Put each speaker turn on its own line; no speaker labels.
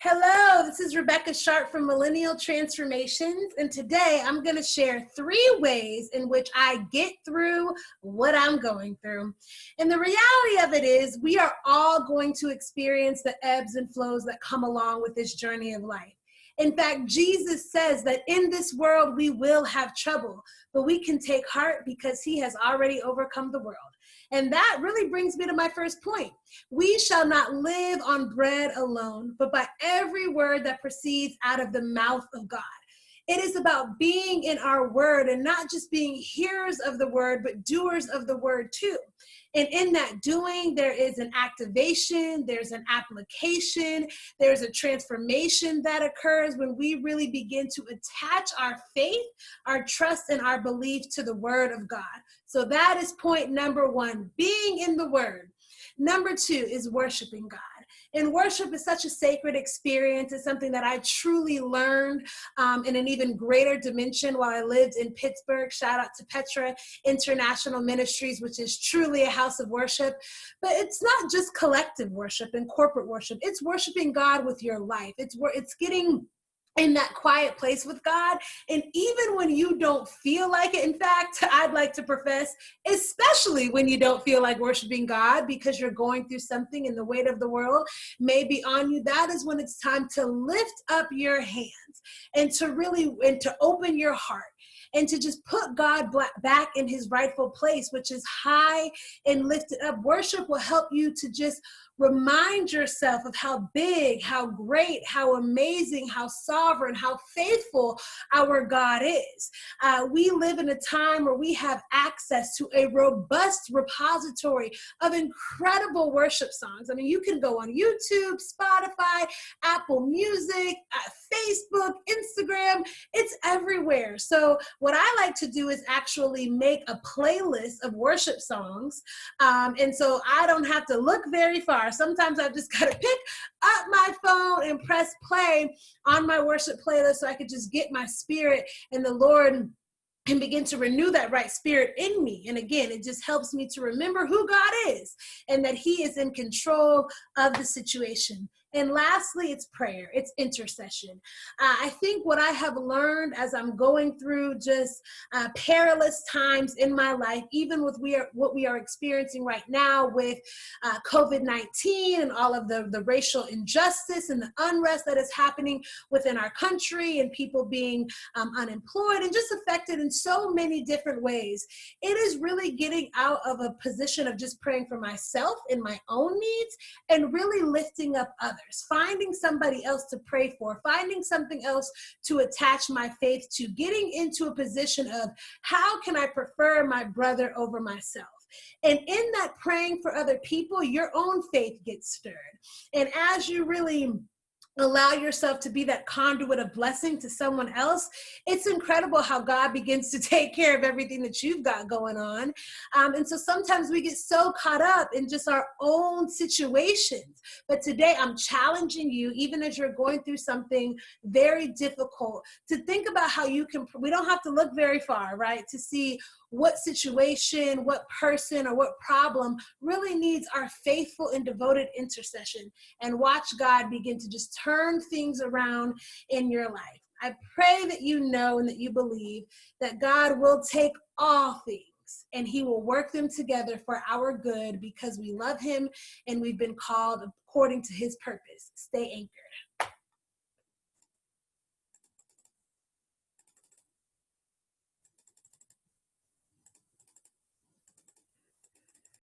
Hello, this is Rebekah Sharpe from Millennial Transformations, and today I'm going to share 3 ways in which I get through what I'm going through. And the reality of it is we are all going to experience the ebbs and flows that come along with this journey of life. In fact, Jesus says that in this world we will have trouble, but we can take heart because he has already overcome the world. And that really brings me to my first point. We shall not live on bread alone, but by every word that proceeds out of the mouth of God. It is about being in our word and not just being hearers of the word, but doers of the word too. And in that doing, there is an activation, there's an application, there's a transformation that occurs when we really begin to attach our faith, our trust, and our belief to the word of God. So that is point number 1, being in the word. Number 2 is worshiping God. And worship is such a sacred experience. It's something that I truly learned in an even greater dimension while I lived in Pittsburgh. Shout out to Petra International Ministries, which is truly a house of worship. But it's not just collective worship and corporate worship. It's worshiping God with your life. It's getting in that quiet place with God. And even when you don't feel like it, in fact, I'd like to profess, especially when you don't feel like worshiping God because you're going through something and the weight of the world may be on you, that is when it's time to lift up your hands and to open your heart and to just put God back in his rightful place, which is high and lifted up. Worship will help you to just remind yourself of how big, how great, how amazing, how sovereign, how faithful our God is. We live in a time where we have access to a robust repository of incredible worship songs. I mean, you can go on YouTube, Spotify, Apple Music, Facebook, Instagram, it's everywhere. So what I like to do is actually make a playlist of worship songs. And so I don't have to look very far. Sometimes I've just got to pick up my phone and press play on my worship playlist so I could just get my spirit and the Lord and begin to renew that right spirit in me. And again, it just helps me to remember who God is and that he is in control of the situation. And lastly, it's prayer. It's intercession. I think what I have learned as I'm going through just perilous times in my life, even with what we are experiencing right now with COVID-19 and all of the racial injustice and the unrest that is happening within our country and people being unemployed and just affected in so many different ways, it is really getting out of a position of just praying for myself and my own needs and really lifting up others. Finding somebody else to pray for, finding something else to attach my faith to, getting into a position of how can I prefer my brother over myself? And in that praying for other people, your own faith gets stirred. And as you really allow yourself to be that conduit of blessing to someone else, it's incredible how God begins to take care of everything that you've got going on. And so sometimes we get so caught up in just our own situations. But today I'm challenging you, even as you're going through something very difficult, to think about how we don't have to look very far, right, to see what situation, what person, or what problem really needs our faithful and devoted intercession, and watch God begin to just turn things around in your life. I pray that you know and that you believe that God will take all things and he will work them together for our good because we love him and we've been called according to his purpose. Stay anchored.